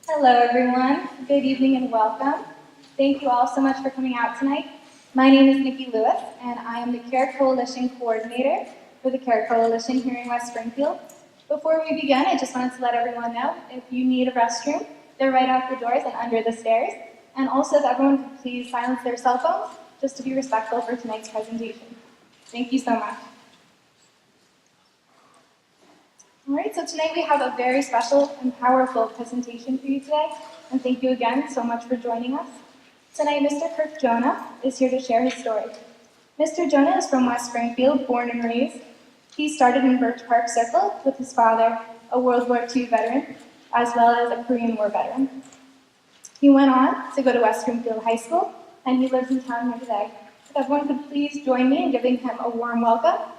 Hello, everyone. Good evening and welcome. Thank you all so much for coming out tonight. My name is Nikki Lewis, and I am the Care Coalition Coordinator for the Care Coalition here in West Springfield. Before we begin, I just wanted to let everyone know if you need a restroom, they're right out the doors and under the stairs. And also, if everyone could please silence their cell phones, just to be respectful for tonight's presentation. Thank you so much. All right, so tonight we have a very special and powerful presentation for you today, and thank you again so much for joining us. Tonight, Mr. Kirk Jonah is here to share his story. Mr. Jonah is from West Springfield, born and raised. He started in Birch Park Circle with his father, a World War II veteran, as well as a Korean War veteran. He went on to go to West Springfield High School, and he lives in town here today. If everyone could please join me in giving him a warm welcome.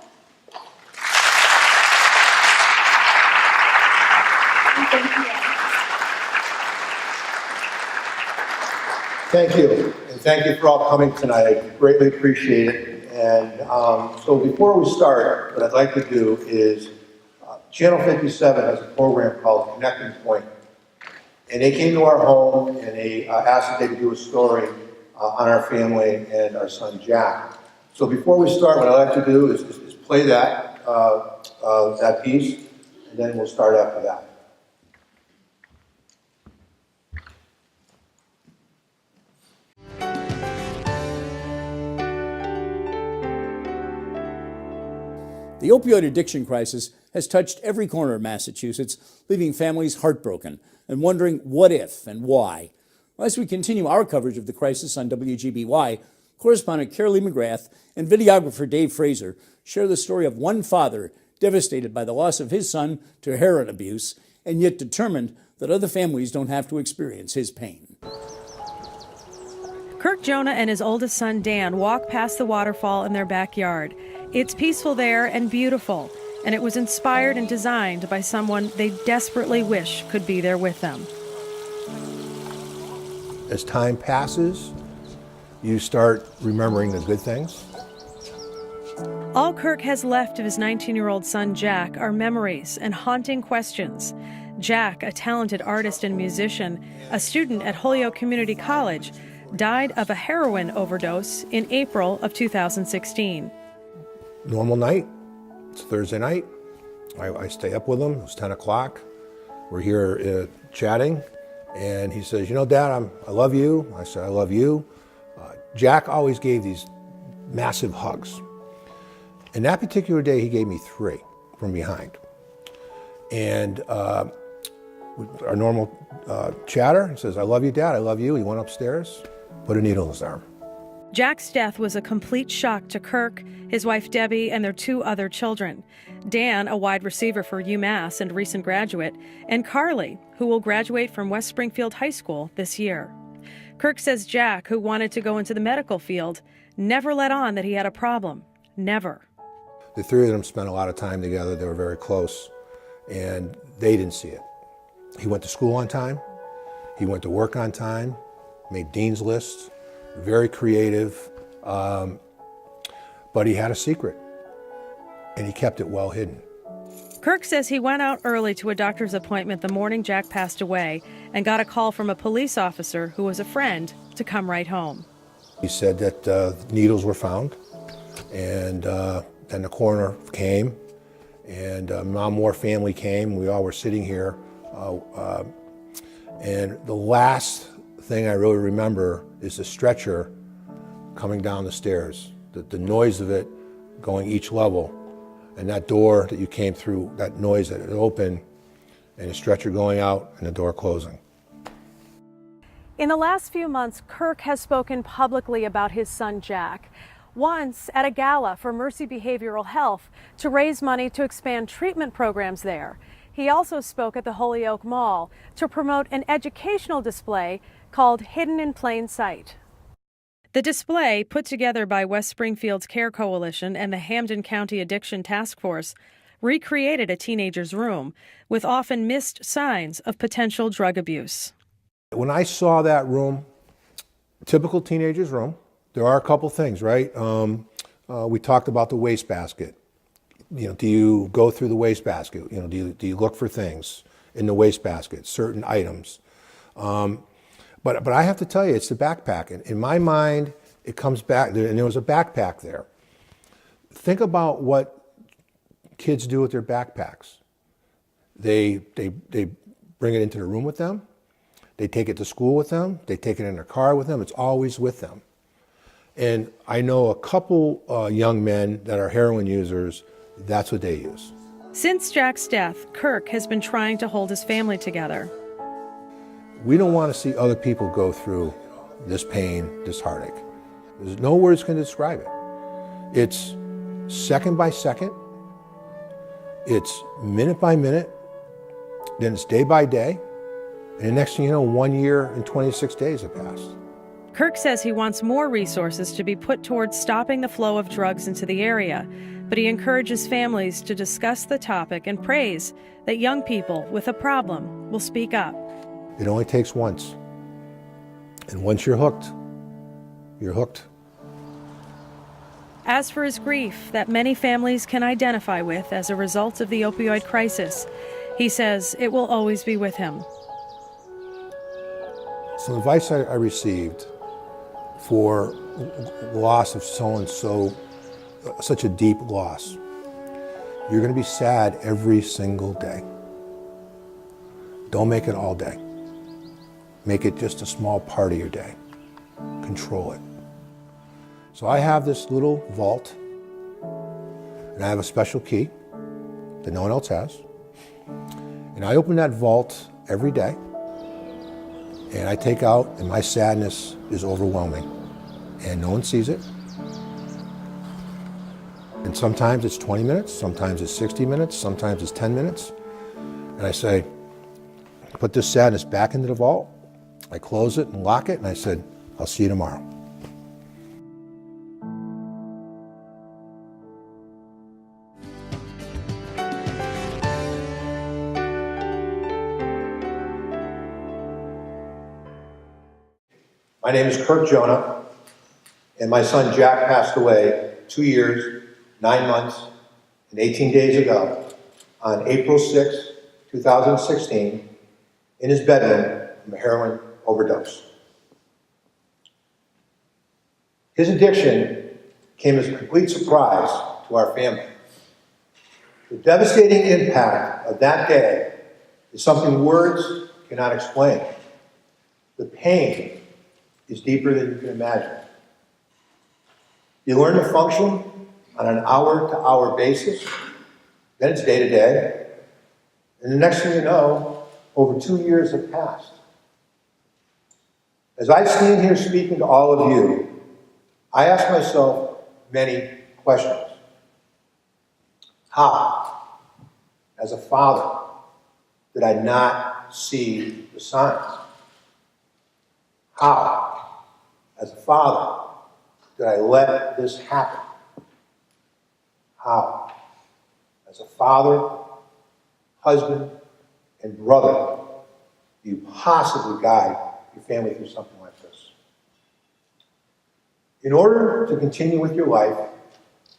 Thank you, and thank you for all coming tonight. I greatly appreciate it. And so before we start, what I'd like to do is, Channel 57 has a program called Connecting Point. And they came to our home and they asked if they could do a story on our family and our son Jack. So before we start, what I'd like to do is play that piece, and then we'll start after that. The opioid addiction crisis has touched every corner of Massachusetts, leaving families heartbroken and wondering what if and why. As we continue our coverage of the crisis on WGBY, correspondent Carolee McGrath and videographer Dave Fraser share the story of one father devastated by the loss of his son to heroin abuse, and yet determined that other families don't have to experience his pain. Kirk Jonah and his oldest son Dan walk past the waterfall in their backyard. It's peaceful there and beautiful, and it was inspired and designed by someone they desperately wish could be there with them. As time passes, you start remembering the good things. All Kirk has left of his 19-year-old son Jack are memories and haunting questions. Jack, a talented artist and musician, a student at Holyoke Community College, died of a heroin overdose in April of 2016. Normal night, it's Thursday night. I stay up with him, it was 10 o'clock. We're here chatting, and he says, you know, Dad, I love you. I said, I love you. Jack always gave these massive hugs. And that particular day, he gave me 3 from behind. And our normal chatter, he says, I love you, Dad, I love you. He went upstairs, put a needle in his arm. Jack's death was a complete shock to Kirk, his wife Debbie, and their 2 other children. Dan, a wide receiver for UMass and recent graduate, and Carly, who will graduate from West Springfield High School this year. Kirk says Jack, who wanted to go into the medical field, never let on that he had a problem. Never. The 3 of them spent a lot of time together. They were very close, and they didn't see it. He went to school on time. He went to work on time, made dean's lists, very creative, but he had a secret, and he kept it well hidden. Kirk says he went out early to a doctor's appointment the morning Jack passed away and got a call from a police officer who was a friend to come right home. He said that needles were found, and then the coroner came, and more family came. We all were sitting here, and the last thing I really remember is the stretcher coming down the stairs, the noise of it going each level, and that door that you came through, that noise that it opened, and the stretcher going out and the door closing. In the last few months, Kirk has spoken publicly about his son Jack. Once at a gala for Mercy Behavioral Health to raise money to expand treatment programs there. He also spoke at the Holyoke Mall to promote an educational display called Hidden in Plain Sight. The display, put together by West Springfield's Care Coalition and the Hampden County Addiction Task Force, recreated a teenager's room with often missed signs of potential drug abuse. When I saw that room, typical teenager's room, there are a couple things, right? We talked about the wastebasket. You know, do you go through the wastebasket? You know, do you look for things in the wastebasket, certain items? But I have to tell you, it's the backpack. In my mind, it comes back, and there was a backpack there. Think about what kids do with their backpacks. They bring it into the room with them. They take it to school with them. They take it in their car with them. It's always with them. And I know a couple young men that are heroin users, that's what they use. Since Jack's death, Kirk has been trying to hold his family together. We don't want to see other people go through this pain, this heartache. There's no words can describe it. It's second by second. It's minute by minute. Then it's day by day. And the next thing you know, 1 year and 26 days have passed. Kirk says he wants more resources to be put towards stopping the flow of drugs into the area, but he encourages families to discuss the topic and prays that young people with a problem will speak up. It only takes once. And once you're hooked, you're hooked. As for his grief that many families can identify with as a result of the opioid crisis, he says it will always be with him. Some advice I received for loss of such a deep loss. You're going to be sad every single day. Don't make it all day. Make it just a small part of your day. Control it. So I have this little vault, and I have a special key that no one else has. And I open that vault every day, and I take out, and my sadness is overwhelming, and no one sees it. And sometimes it's 20 minutes, sometimes it's 60 minutes, sometimes it's 10 minutes. And I say, put this sadness back into the vault. I close it and lock it, and I said, I'll see you tomorrow. My name is Kirk Jonah, and my son Jack passed away 2 years, 9 months, and 18 days ago on April 6, 2016, in his bedroom from a heroin overdose. His addiction came as a complete surprise to our family. The devastating impact of that day is something words cannot explain. The pain is deeper than you can imagine. You learn to function on an hour-to-hour basis, then it's day-to-day, and the next thing you know, over 2 years have passed. As I stand here speaking to all of you, I ask myself many questions. How, as a father, did I not see the signs? How, as a father, did I let this happen? How, as a father, husband, and brother, do you possibly guide your family through something like this? In order to continue with your life,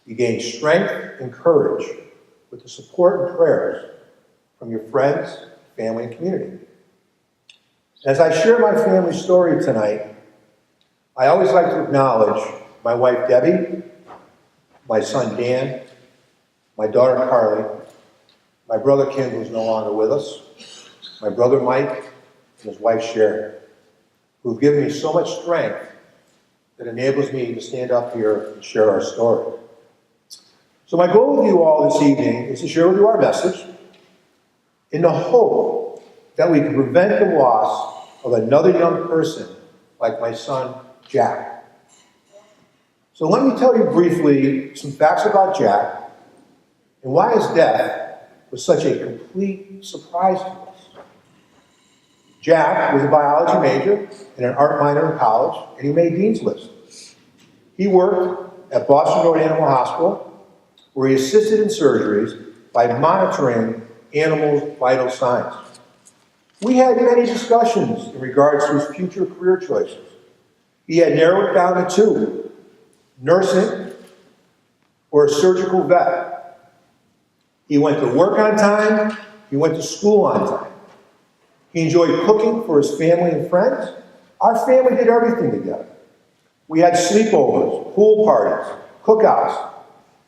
you gain strength and courage with the support and prayers from your friends, family, and community. As I share my family story tonight, I always like to acknowledge my wife Debbie, my son Dan, my daughter Carly, my brother Kim, who's no longer with us, my brother Mike, and his wife Sharon, who've given me so much strength that enables me to stand up here and share our story. So my goal with you all this evening is to share with you our message in the hope that we can prevent the loss of another young person like my son Jack. So let me tell you briefly some facts about Jack and why his death was such a complete surprise to us. Jack was a biology major and an art minor in college, and he made dean's list. He worked at Boston Road Animal Hospital, where he assisted in surgeries by monitoring animals' vital signs. We had many discussions in regards to his future career choices. He had narrowed it down to two: nursing or a surgical vet. He went to work on time, he went to school on time. He enjoyed cooking for his family and friends. Our family did everything together. We had sleepovers, pool parties, cookouts.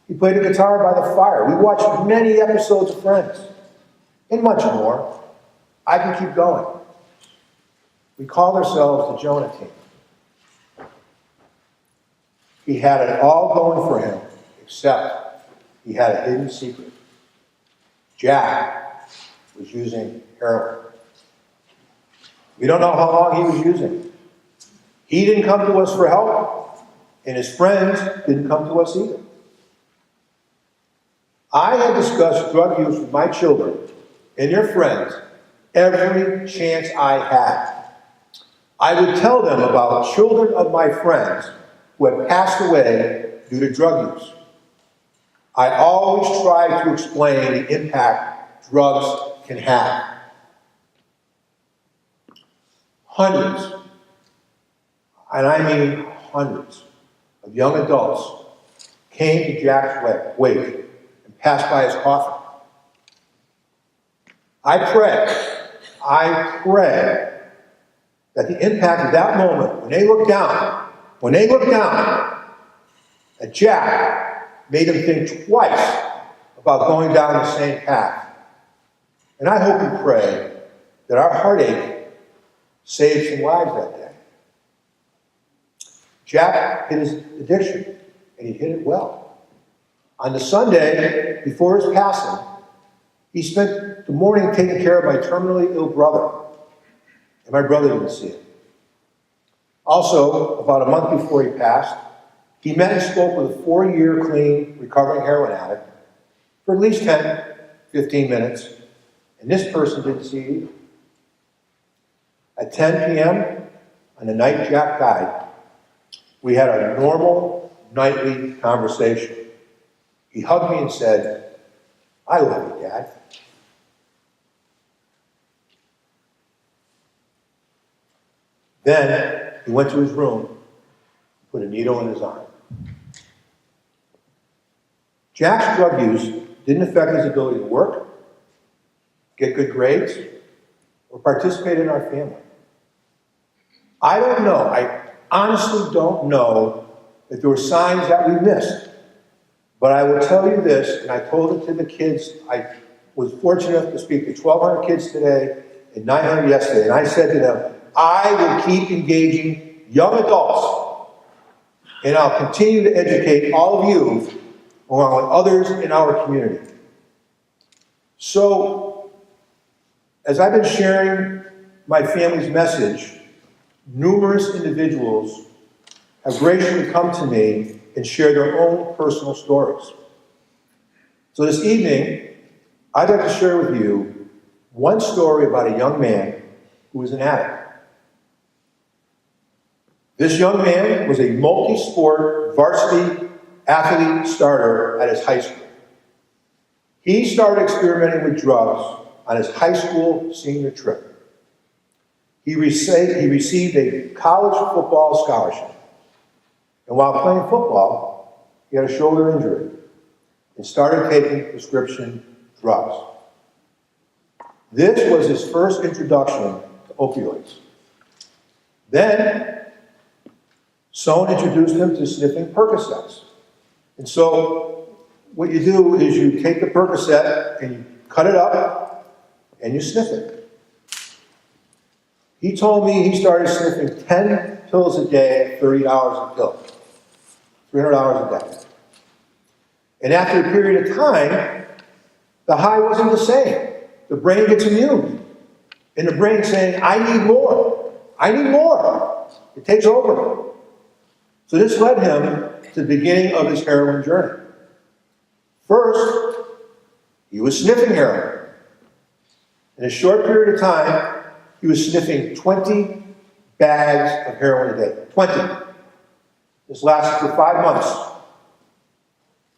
He played the guitar by the fire. We watched many episodes of Friends, and much more. I can keep going. We called ourselves the Jonah team. He had it all going for him, except he had a hidden secret. Jack was using heroin. We don't know how long he was using. He didn't come to us for help, and his friends didn't come to us either. I had discussed drug use with my children and their friends every chance I had. I would tell them about children of my friends who had passed away due to drug use. I always tried to explain the impact drugs can have. Hundreds, and I mean hundreds, of young adults came to Jack's wake and passed by his coffin. I pray that the impact of that moment, when they looked down at Jack, made them think twice about going down the same path. And I hope and pray that our heartache saved some lives that day. Jack hid his addiction, and he hid it well. On the Sunday before his passing, he spent the morning taking care of my terminally ill brother, and my brother didn't see it. Also, about a month before he passed, he met and spoke with a 4-year clean, recovering heroin addict for at least 10, 15 minutes, and this person didn't see it either. At 10 p.m., on the night Jack died, we had our normal nightly conversation. He hugged me and said, "I love you, Dad." Then he went to his room, put a needle in his arm. Jack's drug use didn't affect his ability to work, get good grades, or participate in our family. I don't know, I honestly don't know if there were signs that we missed. But I will tell you this, and I told it to the kids. I was fortunate enough to speak to 1,200 kids today and 900 yesterday, and I said to them, I will keep engaging young adults, and I'll continue to educate all of you along with others in our community. So, as I've been sharing my family's message, numerous individuals have graciously come to me and share their own personal stories. So this evening, I'd like to share with you one story about a young man who was an addict. This young man was a multi-sport varsity athlete starter at his high school. He started experimenting with drugs on his high school senior trip. He received a college football scholarship. And while playing football, he had a shoulder injury and started taking prescription drugs. This was his first introduction to opioids. Then, someone introduced him to sniffing Percocets. And so, what you do is you take the Percocet and you cut it up and you sniff it. He told me he started sniffing 10 pills a day at $30 a pill. $300 a day. And after a period of time, the high wasn't the same. The brain gets immune. And the brain's saying, I need more. I need more. It takes over. So this led him to the beginning of his heroin journey. First, he was sniffing heroin. In a short period of time, he was sniffing 20 bags of heroin a day. 20. This lasted for 5 months.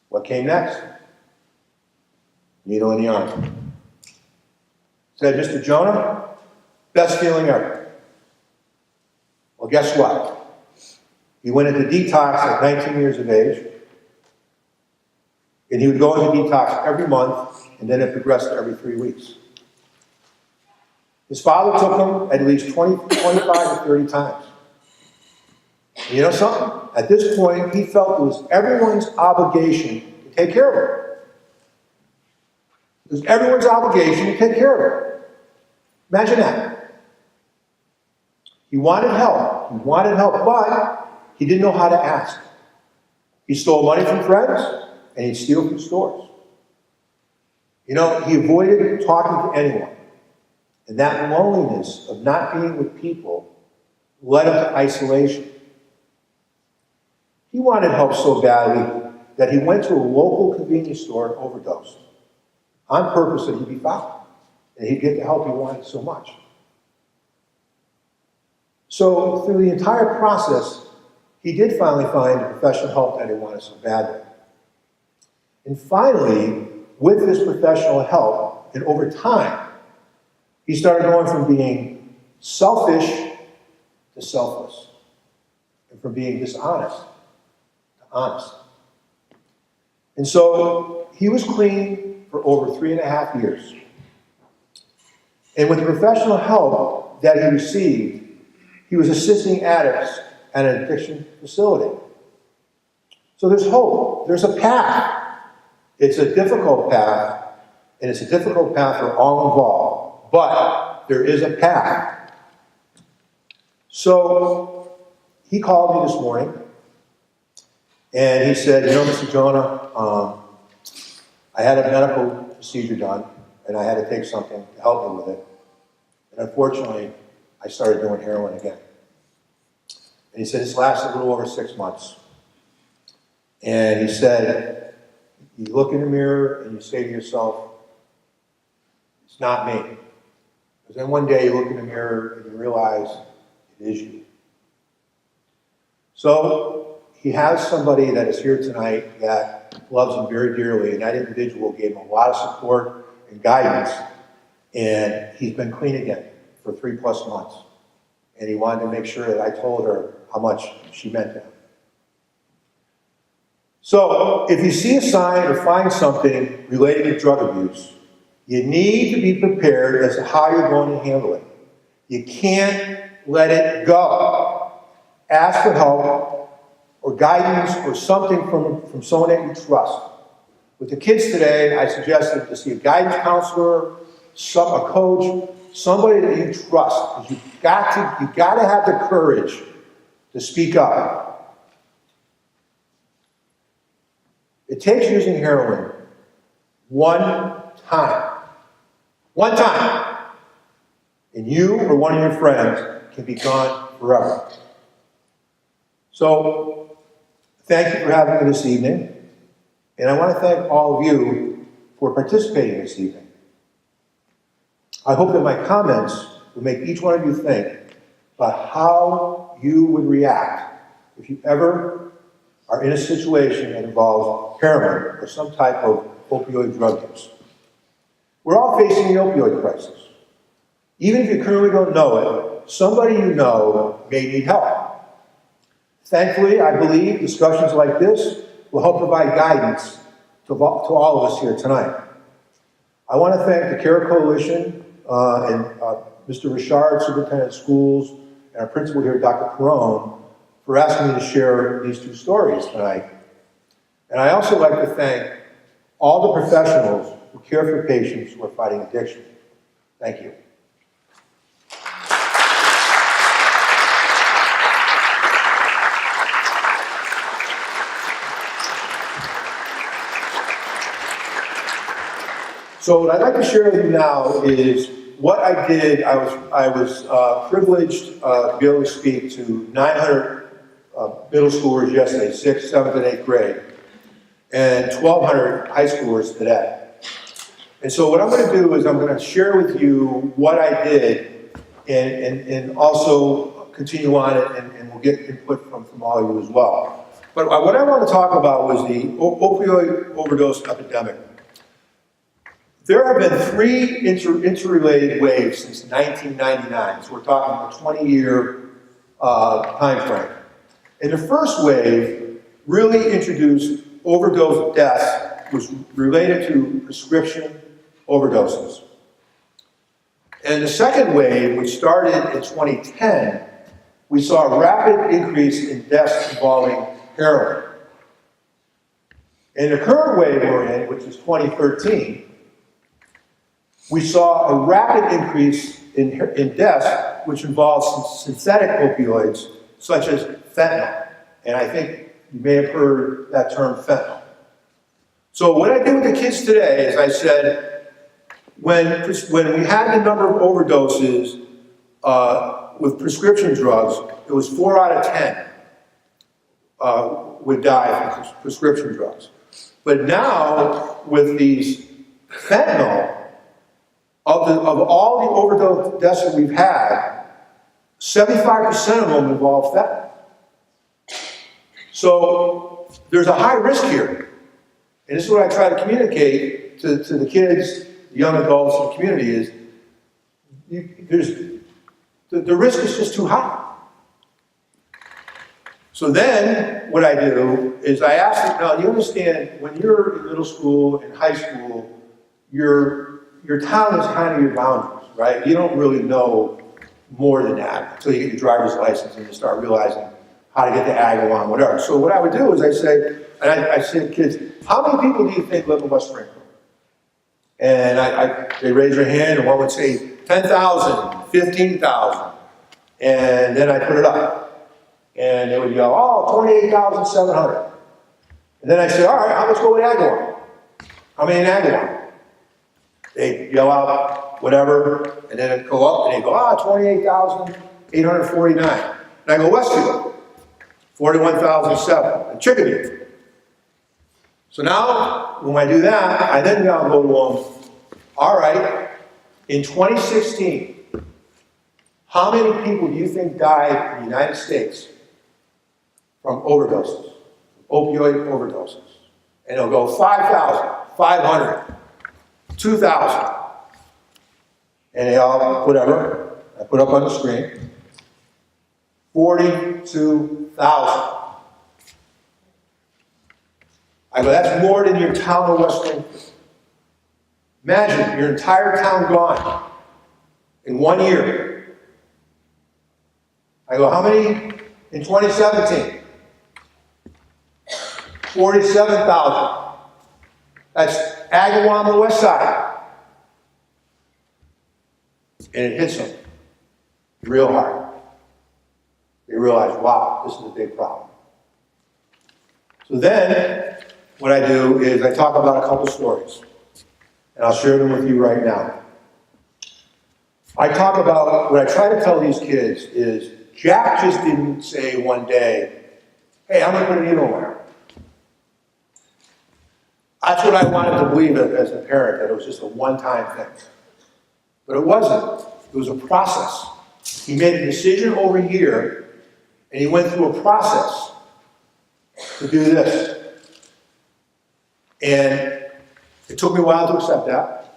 What came next? Needle in the arm. Said, Mr. Jonah, best feeling ever. Well, guess what? He went into detox at 19 years of age. And he would go into detox every month, and then it progressed to every 3 weeks. His father took him at least 25 to 30 times. And you know something? At this point, he felt it was everyone's obligation to take care of him. It was everyone's obligation to take care of him. Imagine that. He wanted help. He wanted help, but he didn't know how to ask. He stole money from friends, and he'd steal from stores. You know, he avoided talking to anyone. And that loneliness of not being with people led him to isolation. He wanted help so badly that he went to a local convenience store and overdosed, on purpose that he'd be found, and he'd get the help he wanted so much. So through the entire process, he did finally find the professional help that he wanted so badly. And finally, with this professional help, and over time, he started going from being selfish to selfless, and from being dishonest to honest. And so he was clean for over 3.5 years. And with the professional help that he received, he was assisting addicts at an addiction facility. So there's hope. There's a path. It's a difficult path, and it's a difficult path for all involved. But there is a path. So he called me this morning, and he said, you know, Mr. Jonah, I had a medical procedure done, and I had to take something to help me with it. And unfortunately, I started doing heroin again. And he said, this lasted a little over 6 months. And he said, you look in the mirror and you say to yourself, it's not me. Because then one day you look in the mirror and you realize it is you. So he has somebody that is here tonight that loves him very dearly, and that individual gave him a lot of support and guidance, and he's been clean again for 3+ months. And he wanted to make sure that I told her how much she meant to him. So, if you see a sign or find something related to drug abuse, you need to be prepared as to how you're going to handle it. You can't let it go. Ask for help or guidance or something from someone that you trust. With the kids today, I suggested to see a guidance counselor, a coach, somebody that you trust. Because you've got to have the courage to speak up. It takes using heroin one time. One time. And you or one of your friends can be gone forever. So, thank you for having me this evening. And I want to thank all of you for participating this evening. I hope that my comments will make each one of you think about how you would react if you ever are in a situation that involves heroin or some type of opioid drug use. We're all facing the opioid crisis. Even if you currently don't know it, somebody you know may need help. Thankfully, I believe discussions like this will help provide guidance to all of us here tonight. I want to thank the CARE Coalition and Mr. Richard, Superintendent of Schools, and our principal here, Dr. Perrone, for asking me to share these two stories tonight. And I also like to thank all the professionals who care for patients who are fighting addiction. Thank you. So what I'd like to share with you now is what I did. I was privileged to be able to speak to 900 middle schoolers yesterday, 6th, 7th, and 8th grade, and 1,200 high schoolers today. And so what I'm going to do is I'm going to share with you what I did and also continue on it, and we'll get input from all of you as well. But what I want to talk about was the opioid overdose epidemic. There have been 3 interrelated waves since 1999, so we're talking a 20-year time frame. And the first wave really introduced overdose deaths, was related to prescription overdoses. And the second wave, which started in 2010, we saw a rapid increase in deaths involving heroin. In the current wave we're in, which is 2013, we saw a rapid increase in deaths which involves synthetic opioids, such as fentanyl. And I think you may have heard that term, fentanyl. So what I did with the kids today is I said, when we had the number of overdoses with prescription drugs, it was 4 out of 10 would die from prescription drugs. But now, with these fentanyl, of all the overdose deaths that we've had, 75% of them involve fentanyl. So there's a high risk here. And this is what I try to communicate to the kids, the young adults in the community is, the risk is just too high. So then what I do is I ask them, now you understand, when you're in middle school and high school, your town is kind of your boundaries, right? You don't really know more than that until you get your driver's license and you start realizing how to get to Agawam, whatever. So what I would do is I say to kids, how many people do you think live in West Springfield? And they raise their hand, and one would say 10,000, 15,000. And then I put it up. And they would yell, oh, 28,700. And then I say, all right, let's go with Agawam. How many in Agawam? They yell out whatever, and then it go up, and they go, 28,849. And I go, Westfield, 41,007. And Chickadee. So now, when I do that, I then now go to them, all right, in 2016, how many people do you think died in the United States from overdoses, opioid overdoses? And they'll go 5,500, 2,000. And they all, whatever, I put up on the screen, 42,000. I go, that's more than your town of West Springfield. Imagine your entire town gone in 1 year. I go, how many in 2017? 47,000. That's Agawam, the west side. And it hits them real hard. They realize, wow, this is a big problem. So then, what I do is I talk about a couple stories. And I'll share them with you right now. I talk about, what I try to tell these kids is, Jack just didn't say one day, hey, I'm going to put a needle in my arm. That's what I wanted to believe as a parent, that it was just a one-time thing. But it wasn't. It was a process. He made a decision over here, and he went through a process to do this. And it took me a while to accept that.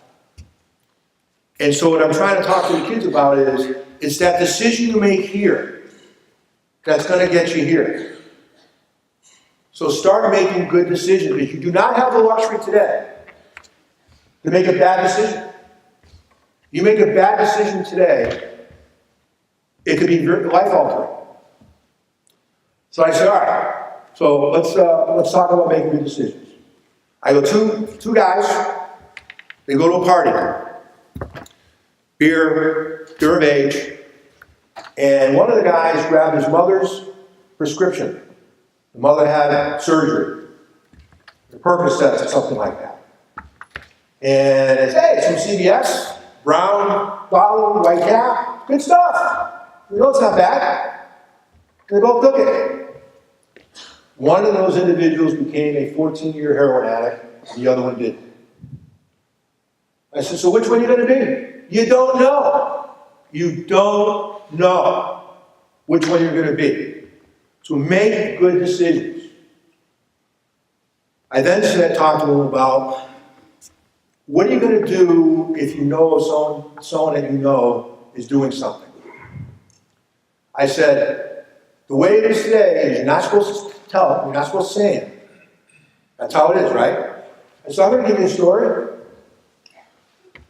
And so what I'm trying to talk to the kids about is, it's that decision you make here that's going to get you here. So start making good decisions, because you do not have the luxury today to make a bad decision. You make a bad decision today, it could be life-altering. So I said, all right, so let's talk about making good decisions. I go, two guys, they go to a party, beer of age, and one of the guys grabbed his mother's prescription. The mother had surgery, the Percocets or something like that. And it's, hey, it's from CVS, brown bottle, white cap, good stuff. You know it's not bad. And they both took it. One of those individuals became a 14-year heroin addict, and the other one didn't. I said, so which one are you going to be? You don't know. You don't know which one you're going to be. So make good decisions. I then talked to them about, what are you going to do if you know someone that you know is doing something? I said, the way it is today is you're not supposed to tell them, you're not supposed to say it. That's how it is, right? And so I'm going to give you a story.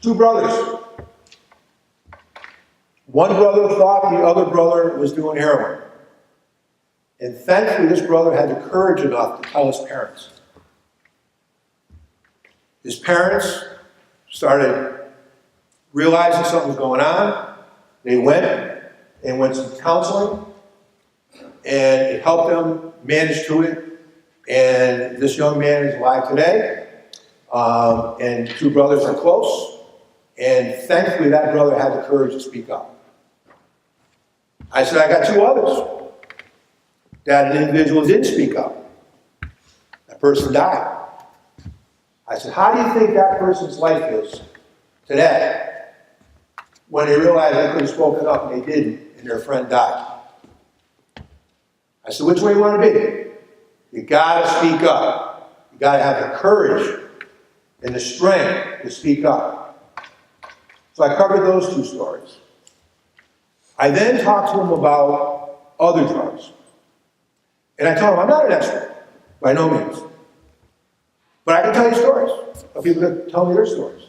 Two brothers. One brother thought the other brother was doing heroin. And thankfully, this brother had the courage enough to tell his parents. His parents started realizing something was going on. They went to counseling, and it helped them manage to it. And this young man is alive today, and two brothers are close. And thankfully, that brother had the courage to speak up. I said, I got two others. That individual didn't speak up. That person died. I said, how do you think that person's life is today when they realized they could have spoken up and they didn't, and their friend died? I said, which way you want to be? You got to speak up. You got to have the courage and the strength to speak up. So I covered those two stories. I then talked to him about other drugs. And I told him, I'm not an expert, by no means. But I can tell you stories of people that tell me their stories.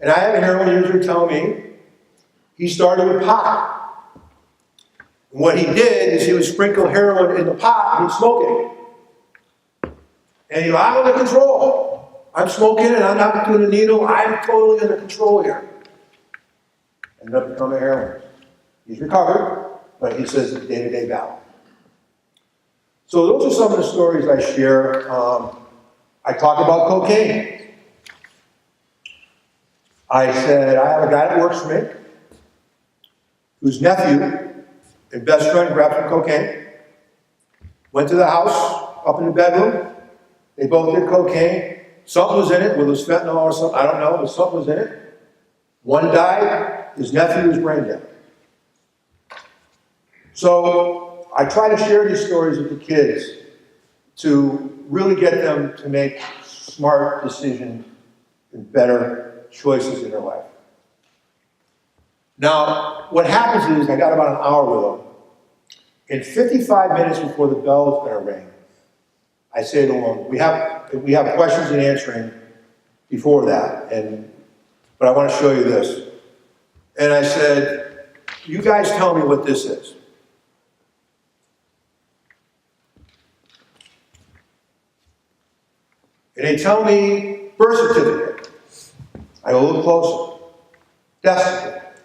And I had a heroin user tell me he started with pot. And what he did is he would sprinkle heroin in the pot and he'd smoke it. And he'd go, I'm under control. I'm smoking and I'm not doing a needle. I'm totally under control here. Ended up becoming a heroin. He's recovered, but he says it's a day-to-day battle. So those are some of the stories I share. I talk about cocaine. I said, I have a guy that works for me, whose nephew and best friend grabbed some cocaine, went to the house, up in the bedroom. They both did cocaine. Something was in it, whether it was fentanyl or something, I don't know, but something was in it. One died, his nephew was brain dead. So I try to share these stories with the kids to really get them to make smart decisions and better choices in their life. Now, what happens is I got about an hour with them. In 55 minutes before the bell is going to ring, I say to them, we have questions and answering before that, but I want to show you this. And I said, you guys tell me what this is. And they tell me birth certificate. I go a little closer. Death certificate.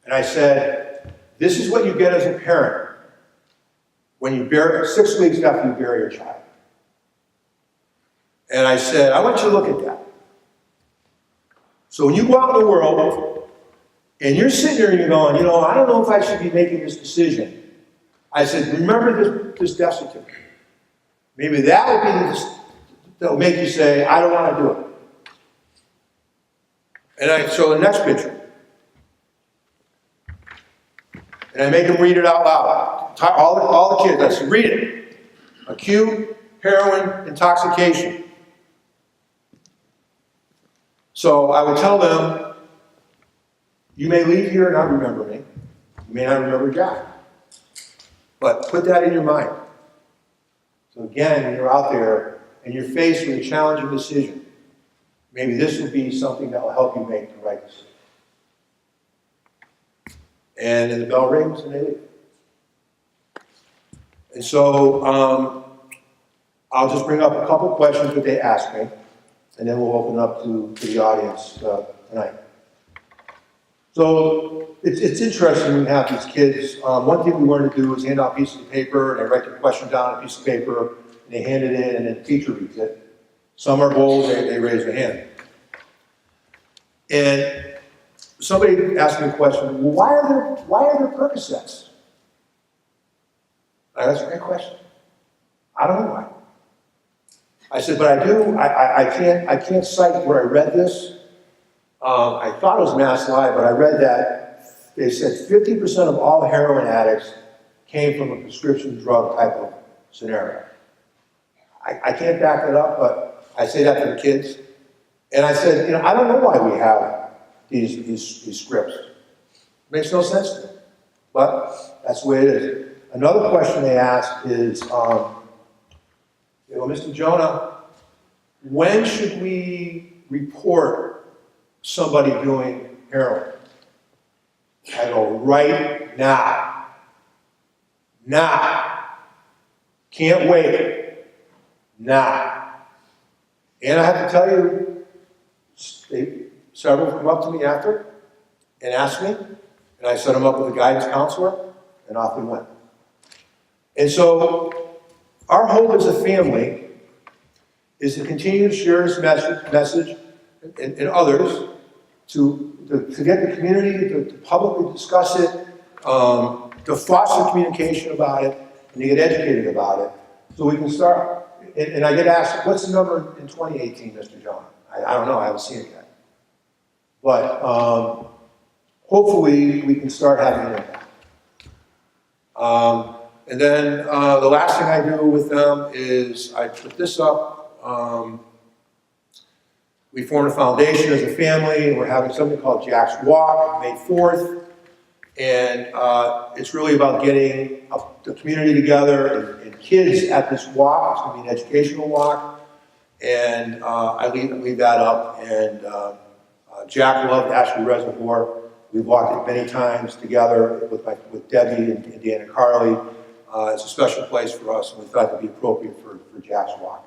And I said, this is what you get as a parent when you bury, 6 weeks after you bury your child. And I said, I want you to look at that. So when you go out in the world, and you're sitting there and you're going, I don't know if I should be making this decision. I said, remember this death certificate. Maybe that would be that'll make you say, I don't want to do it. And I show the next picture. And I make them read it out loud. All the kids, I said, read it. Acute heroin intoxication. So I would tell them, you may leave here and not remember me. You may not remember Jack. But put that in your mind. So again, when you're out there and you're faced with a challenging decision, maybe this will be something that will help you make the right decision. And then the bell rings and they leave. And so I'll just bring up a couple questions that they asked me, and then we'll open up to the audience tonight. So it's interesting when we have these kids. One thing we wanted to do is hand out pieces of paper, and they write the question down on a piece of paper, and they hand it in, and then the teacher reads it. Some are bold, they raise their hand. And somebody asked me a question, well, why are there Percocets? That's a great question. I don't know why. I said, but I can't cite where I read this. I thought it was Mass Live, but I read that they said 50% of all heroin addicts came from a prescription drug type of scenario. I can't back it up, but I say that to the kids. And I said, I don't know why we have these scripts. It makes no sense to me. But that's the way it is. Another question they asked is, Mr. Jonah, when should we report somebody doing heroin? I go, right now. Now. Can't wait. Now. And I have to tell you, several come up to me after and asked me, and I set them up with a guidance counselor, and off we went. And so, our hope as a family is to continue to share this message and others, to get the community to publicly discuss it, to foster communication about it, and to get educated about it, so we can start. And I get asked, what's the number in 2018, Mr. Jonah? I don't know, I haven't seen it yet. But hopefully we can start having an impact. And then the last thing I do with them is I put this up. We formed a foundation as a family, and we're having something called Jack's Walk, May 4th. And it's really about getting the community together and kids at this walk. It's going to be an educational walk. And I leave that up. And Jack loved Ashley Reservoir. We've walked it many times together with Debbie and Dan and Carly. It's a special place for us, and we thought it would be appropriate for Jack's Walk.